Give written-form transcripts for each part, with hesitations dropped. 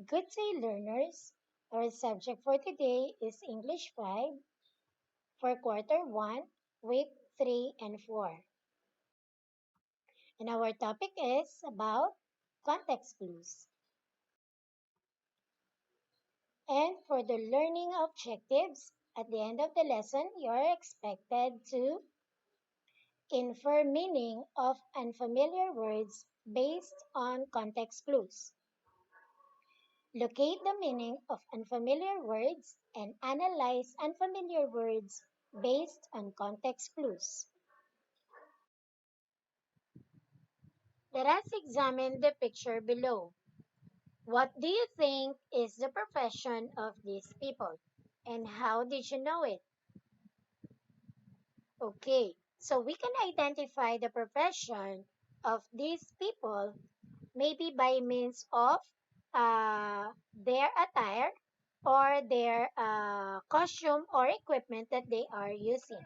Good day, learners. Our subject for today is English 5 for Quarter 1, Week 3 and 4. And our topic is about context clues. And for the learning objectives, at the end of the lesson, you are expected to infer meaning of unfamiliar words based on context clues. Locate the meaning of unfamiliar words and analyze unfamiliar words based on context clues. Let us examine the picture below. What do you think is the profession of these people? And how did you know it? Okay, so we can identify the profession of these people maybe by means of their attire or their costume or equipment that they are using.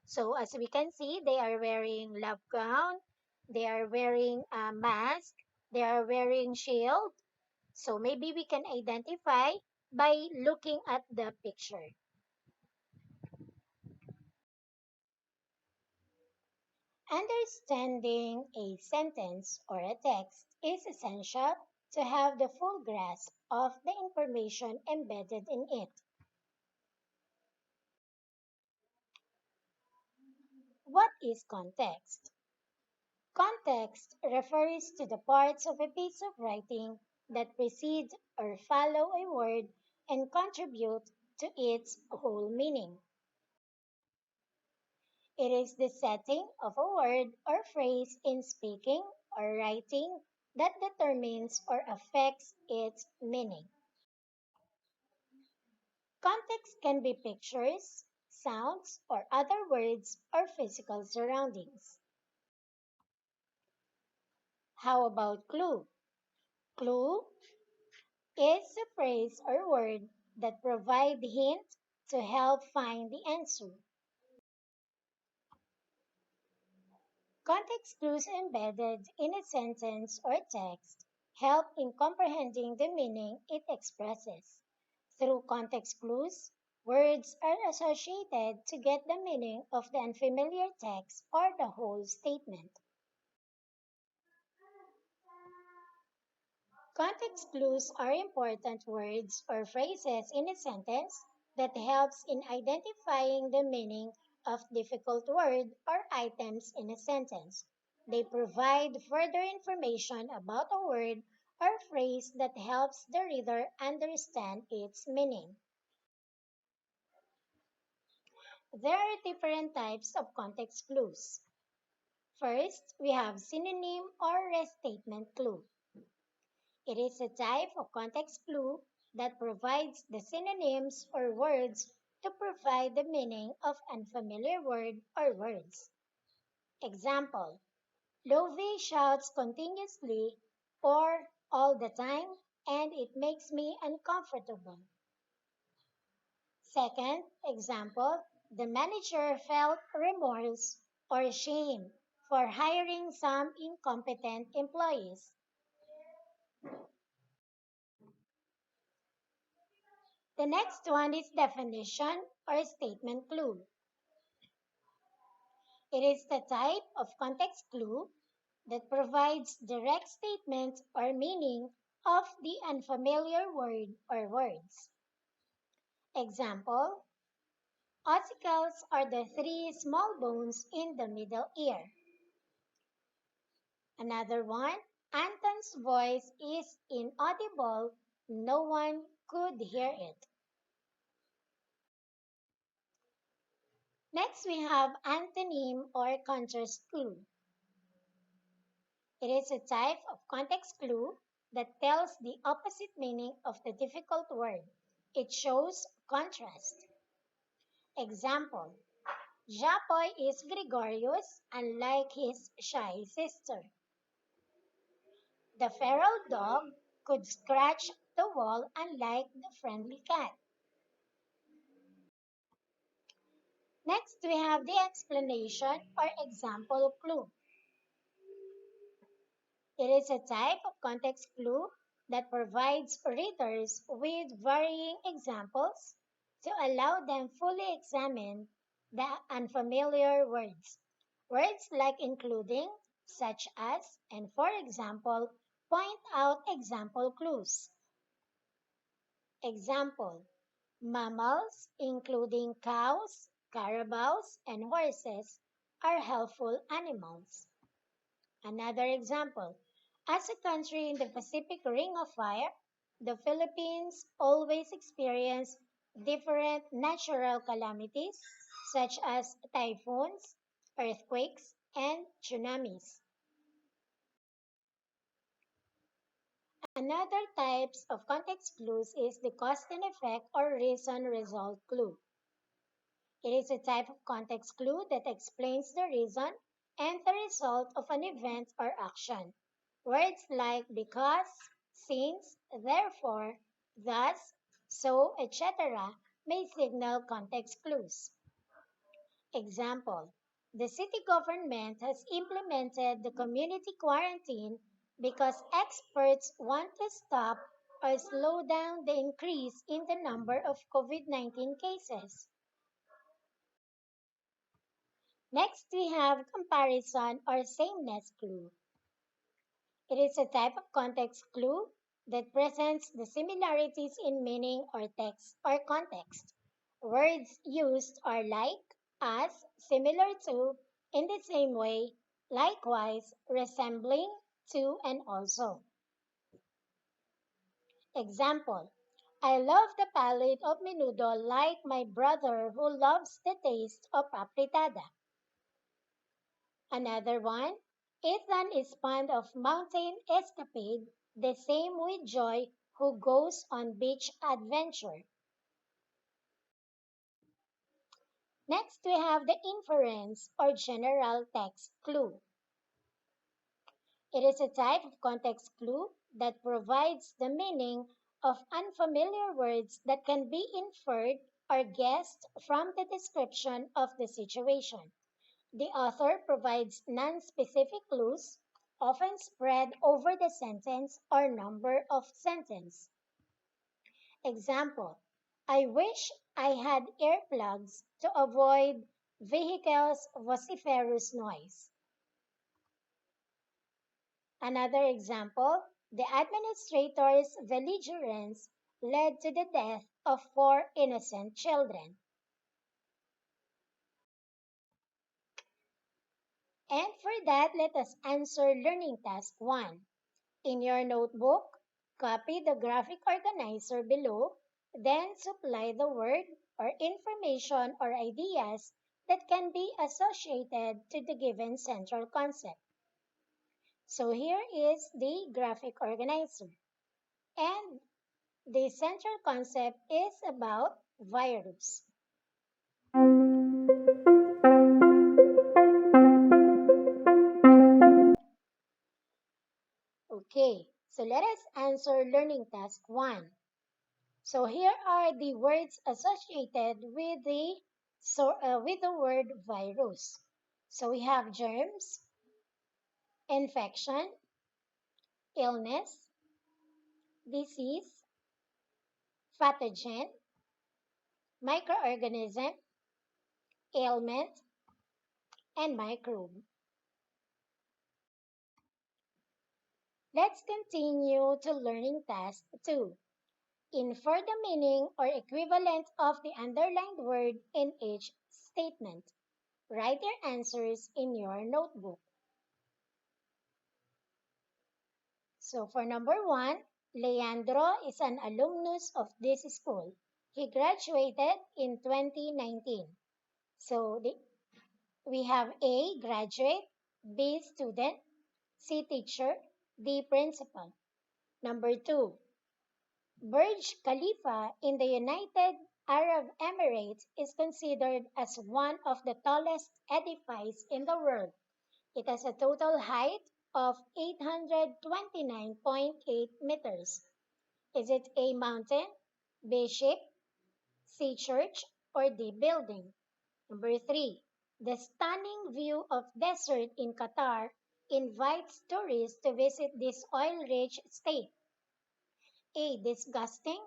So as we can see, they are wearing lab gown, they are wearing a mask, they are wearing shield. So maybe we can identify by looking at the picture. Understanding a sentence or a text is essential to have the full grasp of the information embedded in it. What is context? Context refers to the parts of a piece of writing that precede or follow a word and contribute to its whole meaning. It is the setting of a word or phrase in speaking or writing that determines or affects its meaning. Context can be pictures, sounds, or other words or physical surroundings. How about clue? Clue is a phrase or word that provide hint to help find the answer. Context clues embedded in a sentence or text help in comprehending the meaning it expresses. Through context clues, words are associated to get the meaning of the unfamiliar text or the whole statement. Context clues are important words or phrases in a sentence that helps in identifying the meaning of difficult word or items in a sentence. They provide further information about a word or phrase that helps the reader understand its meaning. There are different types of context clues. First, we have synonym or restatement clue. It is a type of context clue that provides the synonyms or words to provide the meaning of unfamiliar word or words. Example, Lovey shouts continuously or all the time and it makes me uncomfortable. Second example, the manager felt remorse or shame for hiring some incompetent employees. The next one is definition or statement clue. It is the type of context clue that provides direct statement or meaning of the unfamiliar word or words. Example, ossicles are the three small bones in the middle ear. Another one, Anton's voice is inaudible, no one could hear it. Next, we have antonym or contrast clue. It is a type of context clue that tells the opposite meaning of the difficult word. It shows contrast. Example, Japoy is gregarious, unlike his shy sister. The feral dog could scratch the wall, unlike the friendly cat. Next, we have the explanation or example clue. It is a type of context clue that provides readers with varying examples to allow them fully examine the unfamiliar words. Words like including, such as, and for example, point out example clues. Example: mammals, including cows, carabaos, and horses, are helpful animals. Another example: as a country in the Pacific Ring of Fire, the Philippines always experience different natural calamities such as typhoons, earthquakes, and tsunamis. Another types of context clues is the cause and effect or reason result clue. It is a type of context clue that explains the reason and the result of an event or action. Words like because, since, therefore, thus, so, etc. may signal context clues. Example: the city government has implemented the community quarantine because experts want to stop or slow down the increase in the number of COVID-19 cases. Next, we have comparison or sameness clue. It is a type of context clue that presents the similarities in meaning or text or context. Words used are like, as, similar to, in the same way, likewise, resembling to, and also. Example: I love the palate of menudo like my brother who loves the taste of apritada. Another one: Ethan is fond of mountain escapade, the same with Joy who goes on beach adventure. Next, we have the inference or general text clue. It is a type of context clue that provides the meaning of unfamiliar words that can be inferred or guessed from the description of the situation. The author provides non-specific clues, often spread over the sentence or number of sentence. Example: I wish I had earplugs to avoid vehicles' vociferous noise. Another example: the administrator's belligerence led to the death of four innocent children. And for that, let us answer Learning Task 1. In your notebook, copy the graphic organizer below, then supply the word or information or ideas that can be associated to the given central concept. So here is the graphic organizer. And the central concept is about virus. Okay, so let us answer Learning Task 1. So here are the words associated with the word virus. So we have germs, infection, illness, disease, pathogen, microorganism, ailment, and microbe. Let's continue to learning task 2. Infer the meaning or equivalent of the underlined word in each statement. Write your answers in your notebook. So for number 1, Leandro is an alumnus of this school. He graduated in 2019. So we have A, graduate, B, student, C, teacher, D, principal. Number 2, Burj Khalifa in the United Arab Emirates is considered as one of the tallest edifices in the world. It has a total height of 829.8 meters. Is it A, mountain, B, ship, C, church, or D, building? Number 3, the stunning view of desert in Qatar invites tourists to visit this oil-rich state. A. Disgusting.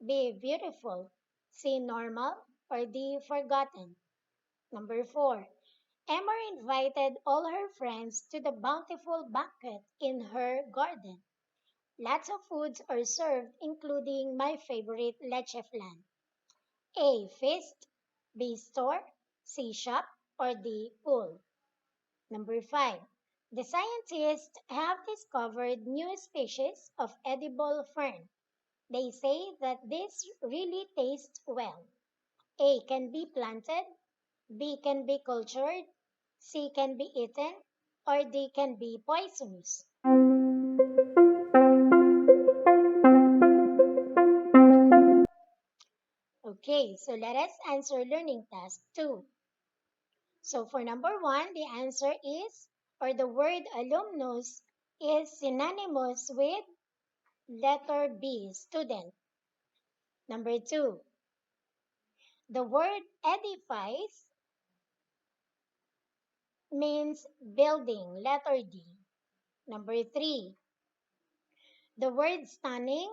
B. Beautiful. C. Normal. Or D. Forgotten. Number 4. Emma invited all her friends to the bountiful banquet in her garden. Lots of foods are served, including my favorite leche flan. A. Feast. B. Store. C. Shop. Or D. Pool. Number 5. The scientists have discovered new species of edible fern. They say that this really tastes well. A. Can be planted. B. Can be cultured. C. Can be eaten. Or D. Can be poisonous. Okay, so let us answer learning task 2. So for number 1, the answer is, or the word alumnus is synonymous with letter B, student. Number 2, the word edifies means building, letter D. Number 3, the word stunning,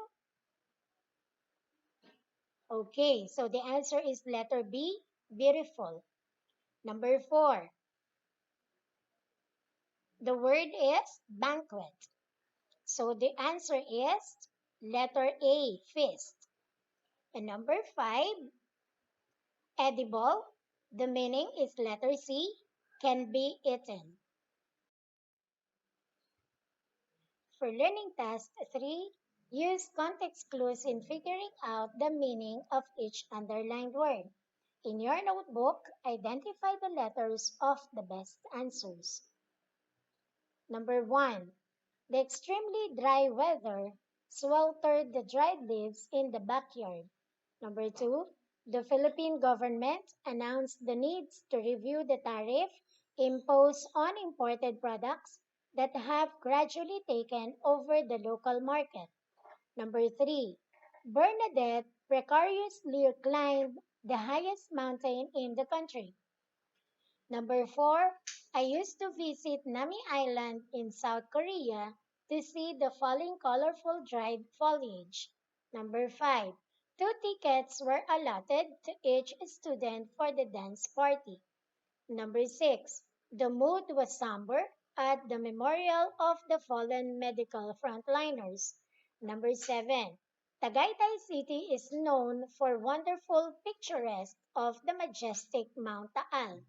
okay, so the answer is letter B, beautiful. Number 4, the word is banquet. So the answer is letter A, feast. And number 5, edible. The meaning is letter C, can be eaten. For learning task 3, use context clues in figuring out the meaning of each underlined word. In your notebook, identify the letters of the best answers. Number 1. The extremely dry weather sweltered the dried leaves in the backyard. Number 2. The Philippine government announced the needs to review the tariff imposed on imported products that have gradually taken over the local market. Number 3. Bernadette precariously climbed the highest mountain in the country. Number 4, I used to visit Nami Island in South Korea to see the falling colorful dried foliage. Number 5, two tickets were allotted to each student for the dance party. Number 6, the mood was somber at the memorial of the fallen medical frontliners. Number 7, Tagaytay City is known for wonderful picturesque of the majestic Mount Taal.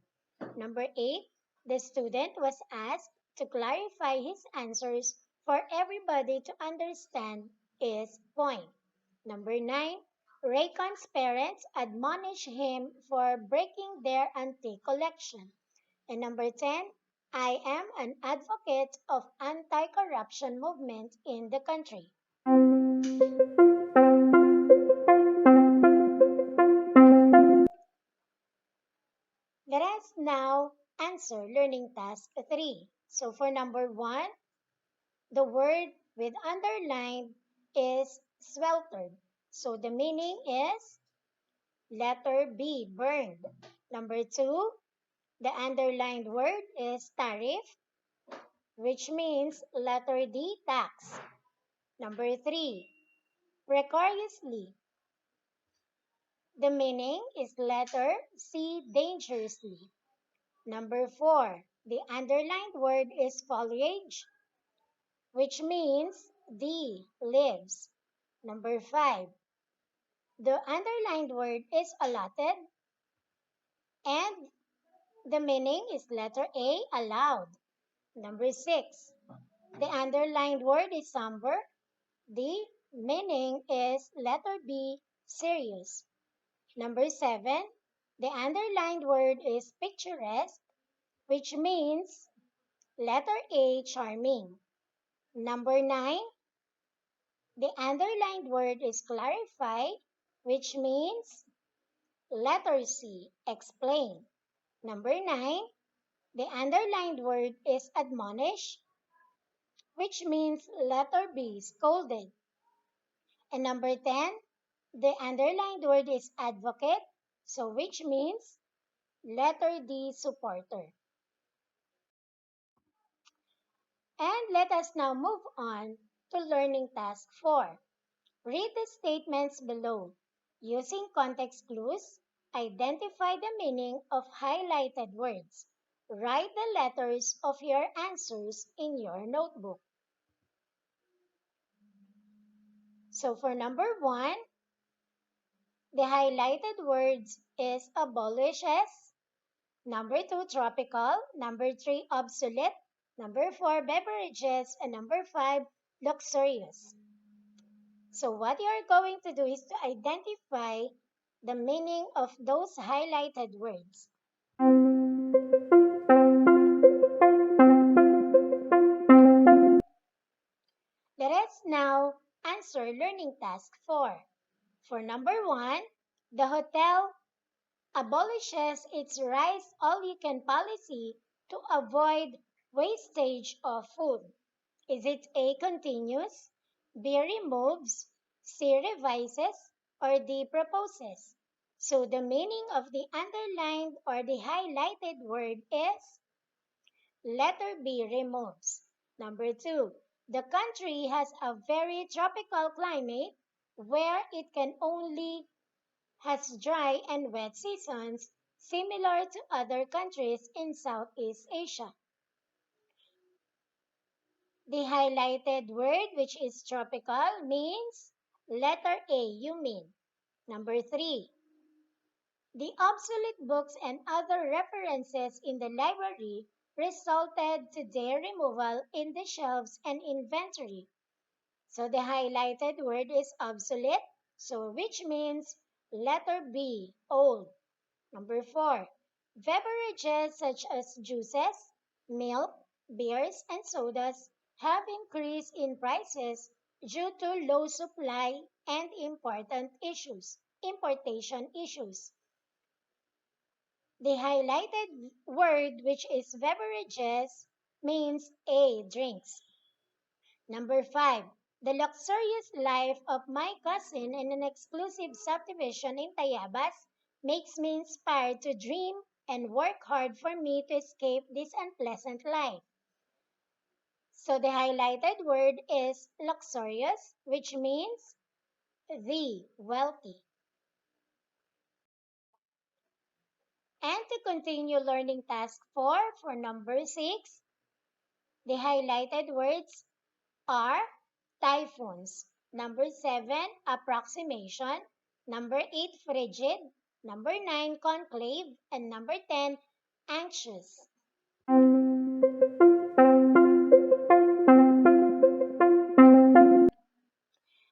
Number 8, the student was asked to clarify his answers for everybody to understand his point. Number 9, Raycon's parents admonish him for breaking their antique collection. And number 10, I am an advocate of anti-corruption movement in the country. Let us now answer learning task 3. So for number 1, the word with underlined is sweltered. So the meaning is letter B, burned. Number 2, the underlined word is tariff, which means letter D, tax. Number 3, precariously. The meaning is letter C, dangerously. Number 4, the underlined word is foliage, which means D, leaves. Number 5, the underlined word is allotted, and the meaning is letter A, allowed. Number 6, the underlined word is somber. The meaning is letter B, serious. Number 7, the underlined word is picturesque, which means letter A, charming. Number 9, the underlined word is clarify, which means letter C, explain. Number 9, the underlined word is admonish, which means letter B, scolded. And number 10, the underlined word is advocate, so which means letter D, supporter. And let us now move on to learning task 4. Read the statements below. Using context clues, identify the meaning of highlighted words. Write the letters of your answers in your notebook. So for number 1, the highlighted words is abolishes. Number 2, tropical. Number 3, obsolete. Number 4, beverages. And number 5, luxurious. So what you are going to do is to identify the meaning of those highlighted words. Let us now answer learning task 4. For number 1, the hotel abolishes its rice all-you-can policy to avoid wastage of food. Is it A, continues, B, removes, C, revises, or D, proposes? So the meaning of the underlined or the highlighted word is letter B, removes. Number 2, the country has a very tropical climate where it can only has dry and wet seasons similar to other countries in Southeast Asia. The highlighted word, which is tropical, means letter A, humid. Number 3, the obsolete books and other references in the library resulted to their removal in the shelves and inventory. So the highlighted word is obsolete, so which means letter B, old. Number 4, beverages such as juices, milk, beers, and sodas have increased in prices due to low supply and importation issues. The highlighted word, which is beverages, means A, drinks. Number 5, the luxurious life of my cousin in an exclusive subdivision in Tayabas makes me inspired to dream and work hard for me to escape this unpleasant life. So the highlighted word is luxurious, which means the wealthy. And to continue learning task 4 for number 6, the highlighted words are typhoons. Number 7, approximation. Number 8, frigid. Number 9, conclave. And number 10, anxious.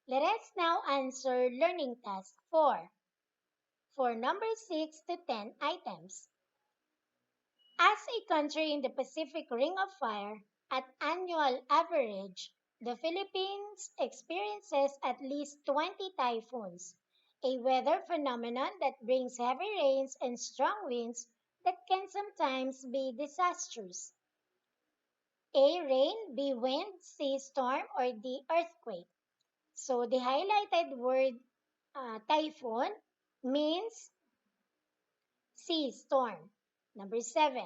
Let us now answer learning task 4 for number 6 to 10 items. As a country in the Pacific Ring of Fire, at annual average, the Philippines experiences at least 20 typhoons, a weather phenomenon that brings heavy rains and strong winds that can sometimes be disastrous. A, rain, B, wind, C, storm, or D, earthquake. So the highlighted word typhoon means C, storm. Number 7,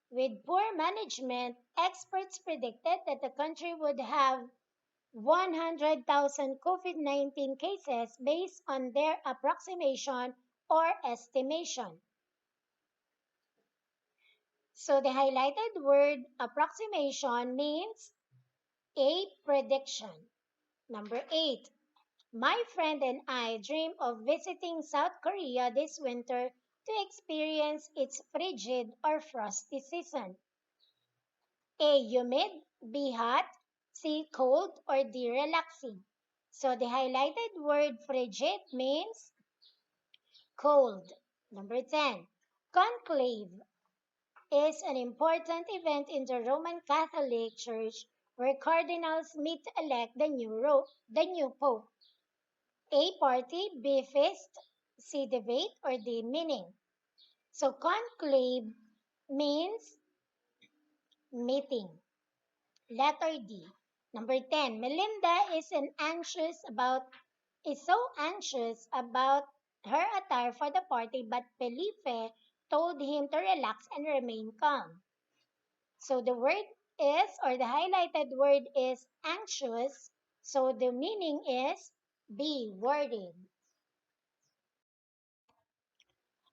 with poor management, experts predicted that the country would have 100,000 COVID-19 cases based on their approximation or estimation. So the highlighted word approximation means a prediction. Number 8, my friend and I dream of visiting South Korea this winter to experience its frigid or frosty season. A, humid, B, hot, C, cold, or D, relaxing. So the highlighted word frigid means cold. Number 10, conclave is an important event in the Roman Catholic Church where cardinals meet to elect the new pope. A, party, B, feast, C, debate, or D, meaning. So conclave means meeting. Letter D. Number 10. Melinda is so anxious about her attire for the party, but Felipe told him to relax and remain calm. So the word is, or the highlighted word is anxious. So the meaning is be worded.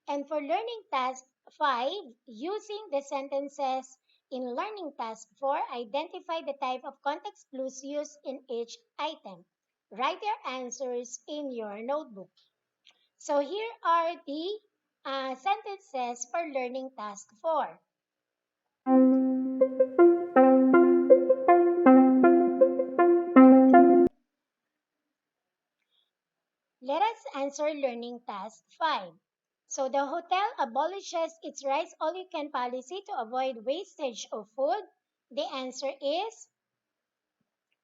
And for learning task 5, using the sentences in learning task 4, identify the type of context clues used in each item. Write your answers in your notebook. So here are the sentences for learning task 4. Let us answer learning task 5. So the hotel abolishes its rice all-you-can policy to avoid wastage of food. The answer is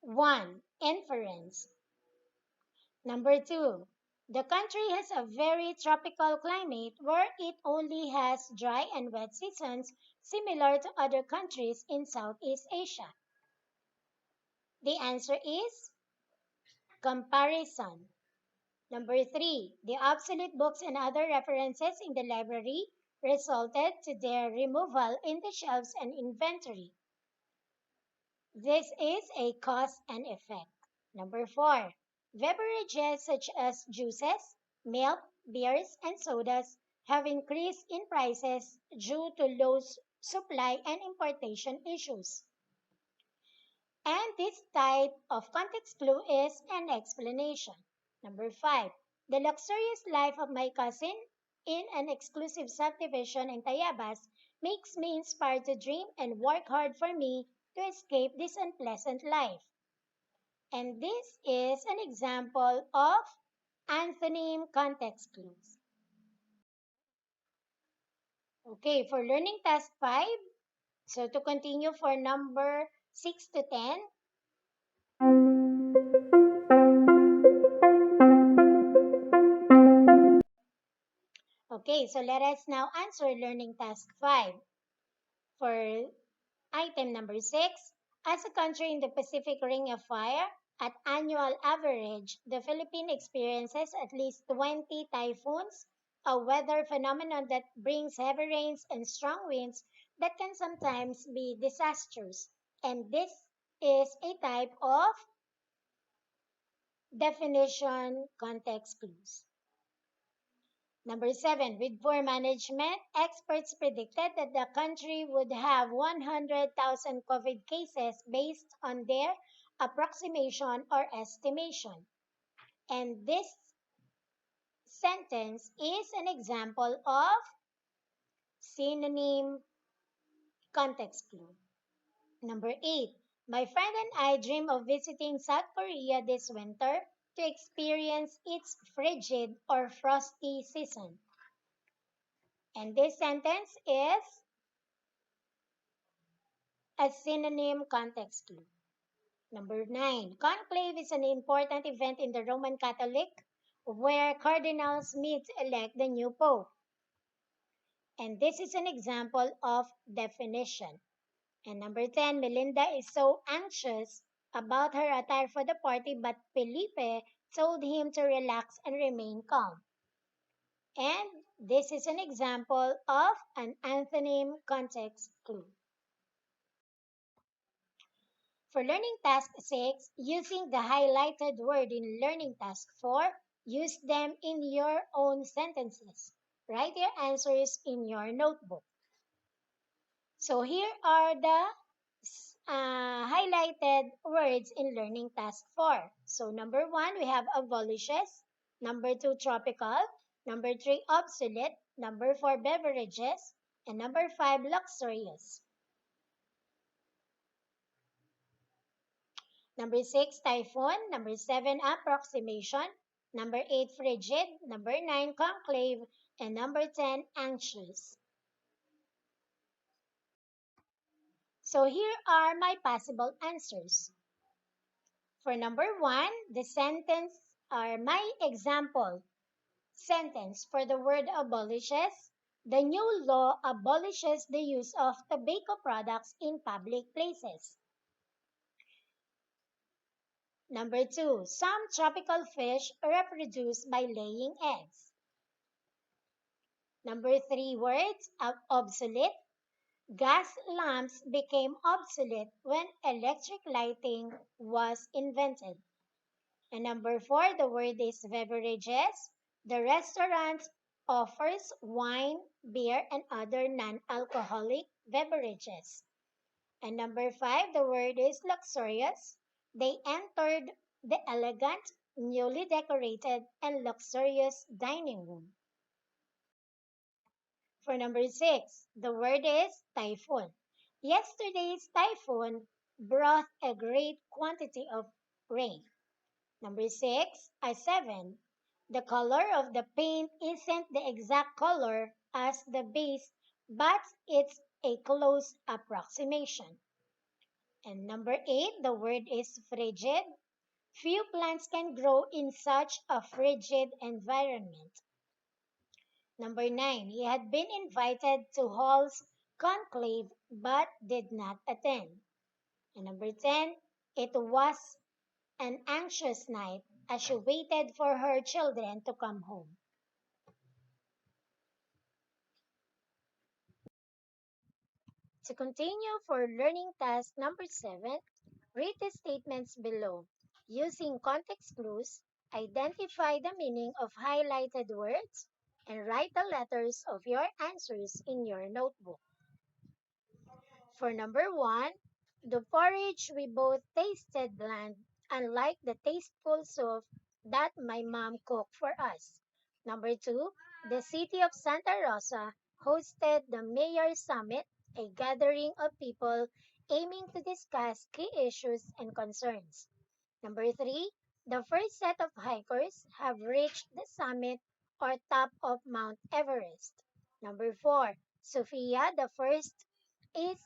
1. Inference. Number 2. The country has a very tropical climate where it only has dry and wet seasons similar to other countries in Southeast Asia. The answer is comparison. Number 3. The obsolete books and other references in the library resulted to their removal in the shelves and inventory. This is a cause and effect. Number 4. Beverages such as juices, milk, beers, and sodas have increased in prices due to low supply and importation issues. And this type of context clue is an explanation. Number 5. The luxurious life of my cousin in an exclusive subdivision in Tayabas makes me inspired to dream and work hard for me to escape this unpleasant life. And this is an example of antonym context clues. Okay, for learning task 5, so to continue for number 6 to 10, okay, so let us now answer learning task 5. For item number 6, as a country in the Pacific Ring of Fire, at annual average, the Philippines experiences at least 20 typhoons, a weather phenomenon that brings heavy rains and strong winds that can sometimes be disastrous. And this is a type of definition context clues. Number 7, with poor management, experts predicted that the country would have 100,000 COVID cases based on their approximation or estimation. And this sentence is an example of synonym context clue. Number 8, my friend and I dream of visiting South Korea this winter to experience its frigid or frosty season. And this sentence is a synonym context clue. Number 9. Conclave is an important event in the Roman Catholic where cardinals meet to elect the new pope. And this is an example of definition. And number 10. Melinda is so anxious about her attire for the party, but Felipe told him to relax and remain calm. And this is an example of an antonym context clue. For learning task 6, using the highlighted word in learning task 4, use them in your own sentences. Write your answers in your notebook. So here are the highlighted words in learning task 4. So number 1, we have abolishes. Number 2, tropical. Number 3, obsolete. Number 4, beverages. And number 5, luxurious. Number 6, typhoon. Number 7, approximation. Number 8, frigid. Number 9, conclave. And number 10, anxious. So here are my possible answers. For number 1, the sentence or my example sentence for the word abolishes. The new law abolishes the use of tobacco products in public places. Number 2, some tropical fish reproduce by laying eggs. Number 3, words obsolete. Gas lamps became obsolete when electric lighting was invented. And number 4, the word is beverages. The restaurant offers wine, beer, and other non-alcoholic beverages. And number 5, the word is luxurious. They entered the elegant, newly decorated, and luxurious dining room. For number 6, the word is typhoon. Yesterday's typhoon brought a great quantity of rain. Number 7, the color of the paint isn't the exact color as the base, but it's a close approximation. And number 8, the word is frigid. Few plants can grow in such a frigid environment. Number 9, he had been invited to Hall's conclave but did not attend. And number 10, it was an anxious night as she waited for her children to come home. To continue for learning task number 7, read the statements below. Using context clues, identify the meaning of highlighted words and write the letters of your answers in your notebook. For number 1, the porridge we both tasted bland, unlike the tasteful soup that my mom cooked for us. Number 2, the city of Santa Rosa hosted the Mayor's Summit, a gathering of people aiming to discuss key issues and concerns. Number 3, the first set of hikers have reached the summit or top of Mount Everest. Number 4, Sophia the First is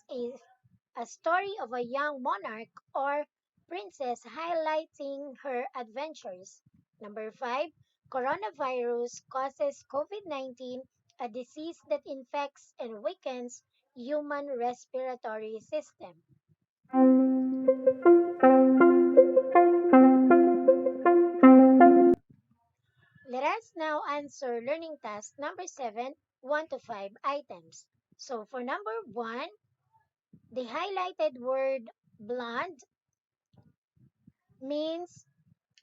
a story of a young monarch or princess highlighting her adventures. Number 5, coronavirus causes COVID-19, a disease that infects and weakens human respiratory system. Let us now answer learning task number 7, 1 to 5 items. So for number 1, the highlighted word blonde means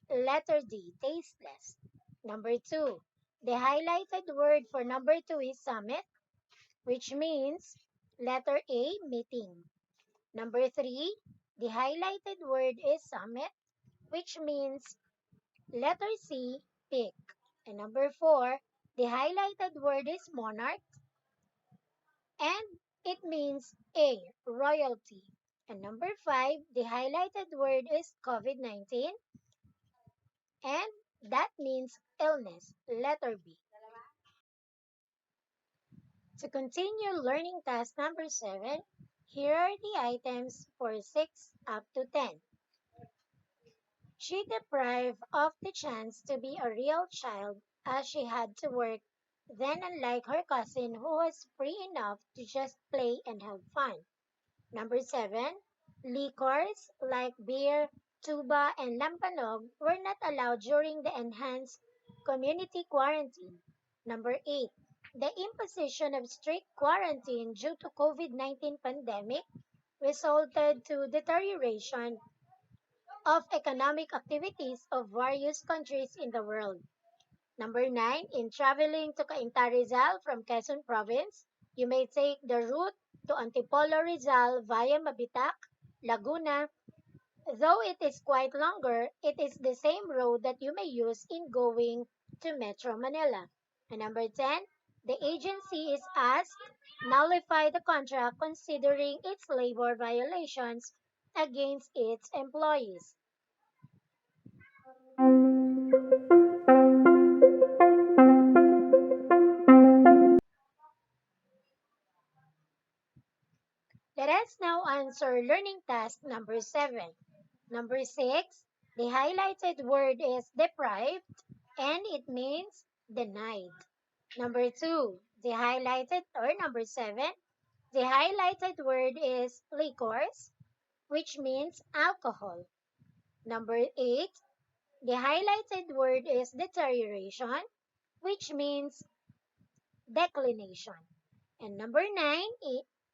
letter D, tasteless. Number 2, the highlighted word for number 2 is summit, which means letter A, meeting. Number 3, the highlighted word is summit, which means letter C, peak. And number 4, the highlighted word is monarch, and it means A, royalty. And number 5, the highlighted word is COVID-19, and that means illness, letter B. To continue learning task number 7, here are the items for 6 up to 10. She deprived of the chance to be a real child as she had to work, then unlike her cousin who was free enough to just play and have fun. Number 7, liquors like beer, tuba, and lampanog were not allowed during the enhanced community quarantine. Number 8, the imposition of strict quarantine due to COVID-19 pandemic resulted to deterioration of economic activities of various countries in the world. Number 9, in traveling to Cainta Rizal from Quezon Province, you may take the route to Antipolo Rizal via Mabitac, Laguna. Though it is quite longer, it is the same road that you may use in going to Metro Manila. And number 10, the agency is asked nullify the contract considering its labor violations against its employees. Let us now answer learning task number 7. Number 6, the highlighted word is deprived and it means denied. Number 2, the highlighted or number 7, the highlighted word is liquors, which means alcohol. Number 8, the highlighted word is deterioration, which means declination. And number 9,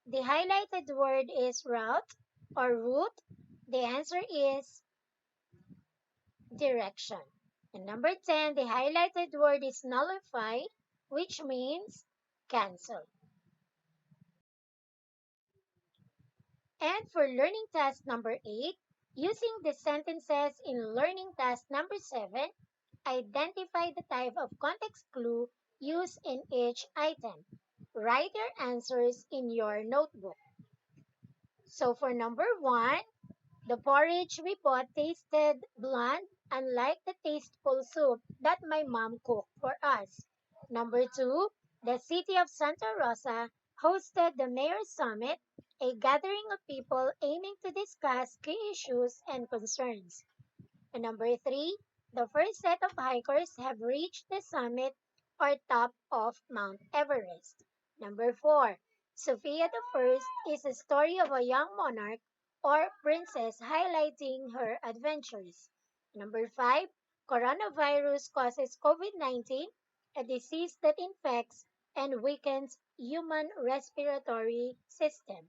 the highlighted word is route or route. The answer is direction. And number 10, the highlighted word is nullify, which means cancel. And for learning task number 8, using the sentences in learning task number 7, identify the type of context clue used in each item. Write your answers in your notebook. So for number 1, the porridge we bought tasted bland, unlike the tasteful soup that my mom cooked for us. Number 2, the city of Santa Rosa hosted the Mayor's Summit, a gathering of people aiming to discuss key issues and concerns. And number 3, the first set of hikers have reached the summit or top of Mount Everest. Number 4, Sophia the First is a story of a young monarch or princess highlighting her adventures. Number 5, coronavirus causes COVID-19, a disease that infects and weakens human respiratory system.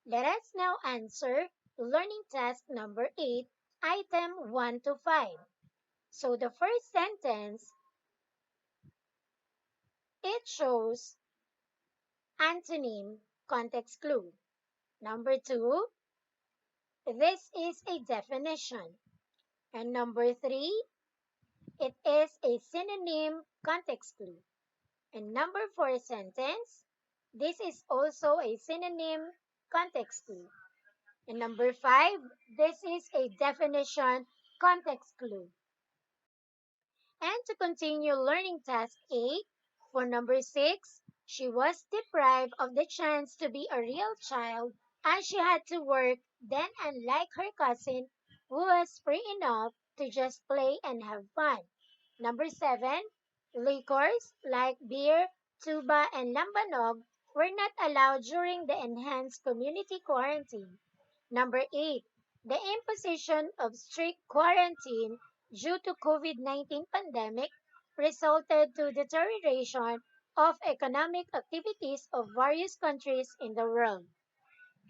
Let us now answer learning task number 8, item 1 to 5. So the first sentence, it shows antonym context clue. Number 2, this is a definition. And number 3, it is a synonym context clue. And number 4 sentence, this is also a synonym context clue. And number 5, this is a definition context clue. And to continue learning task 8, for number 6, she was deprived of the chance to be a real child as she had to work, then unlike her cousin who was free enough to just play and have fun. Number 7, liquors like beer, tuba, and lambanog were not allowed during the enhanced community quarantine. Number 8, the imposition of strict quarantine due to COVID-19 pandemic resulted to deterioration of economic activities of various countries in the world.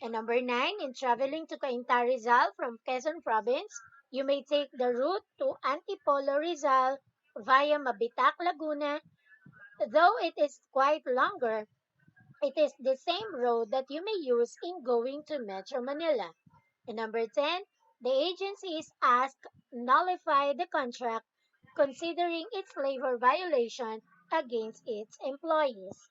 And number 9, in traveling to Cainta Rizal from Quezon Province, you may take the route to Antipolo Rizal via Mabitac, Laguna. Though it is quite longer, it is the same road that you may use in going to Metro Manila. And number 10, the agency is asked nullify the contract considering its labor violation against its employees.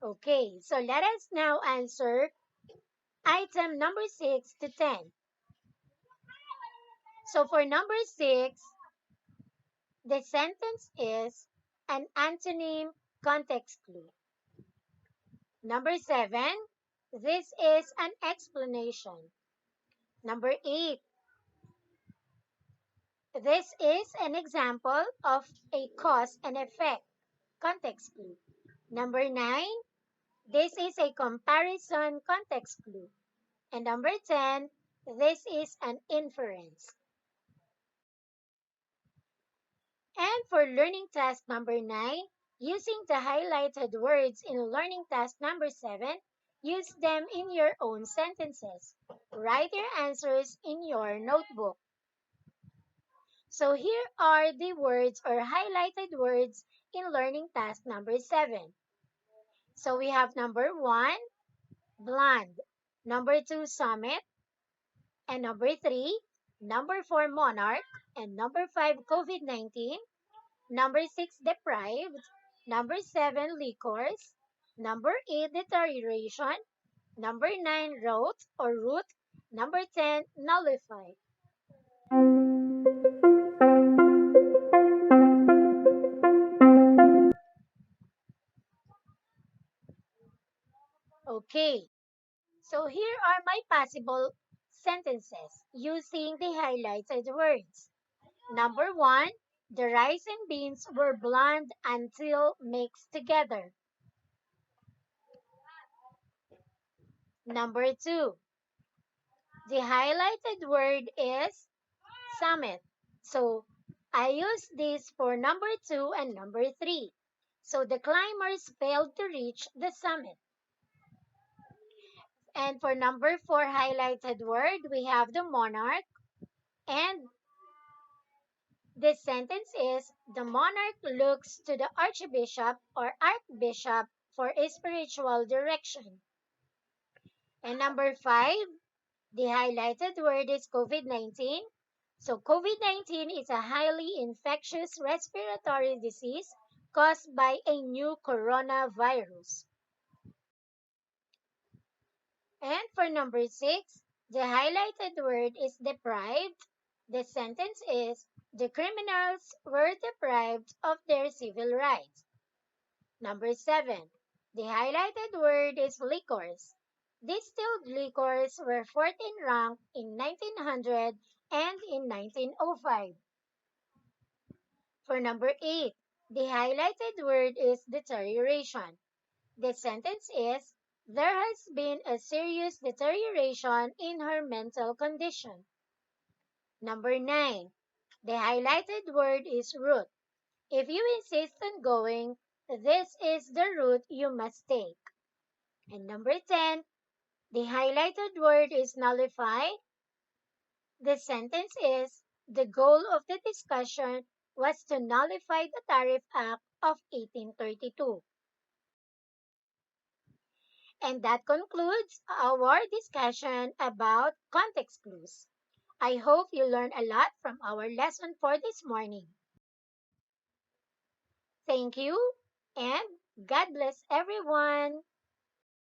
Okay, so let us now answer item number 6 to 10. So for number 6, the sentence is an antonym context clue. Number 7, this is an explanation. Number 8, this is an example of a cause and effect context clue. Number 9, this is a comparison context clue. And number 10, this is an inference. And for learning task number 9, using the highlighted words in learning task number 7, use them in your own sentences. Write your answers in your notebook. So here are the words or highlighted words in learning task number 7. So we have number 1, blonde. Number 2, summit. And number 3, number 4, monarch. And number 5, COVID-19. Number 6, deprived. Number 7, liquors. Number 8, deterioration. Number 9, root or root. Number 10, nullify. Okay, so here are my possible sentences using the highlighted words. Number 1, the rice and beans were blonde until mixed together. Number 2, the highlighted word is summit. So I used this for number 2 and number 3. So the climbers failed to reach the summit. And for number 4 highlighted word, we have the monarch. And the sentence is the monarch looks to the archbishop or archbishop for a spiritual direction. And number 5, the highlighted word is COVID-19. So COVID-19 is a highly infectious respiratory disease caused by a new coronavirus. And for number 6, the highlighted word is deprived. The sentence is the criminals were deprived of their civil rights. Number 7, the highlighted word is liquors. Distilled liquors were 14th ranked in 1900 and in 1905. For number 8, the highlighted word is deterioration. The sentence is, there has been a serious deterioration in her mental condition. Number 9, the highlighted word is route. If you insist on going, this is the route you must take. And number 10, the highlighted word is nullify. The sentence is, the goal of the discussion was to nullify the Tariff Act of 1832. And that concludes our discussion about context clues. I hope you learned a lot from our lesson for this morning. Thank you, and God bless everyone.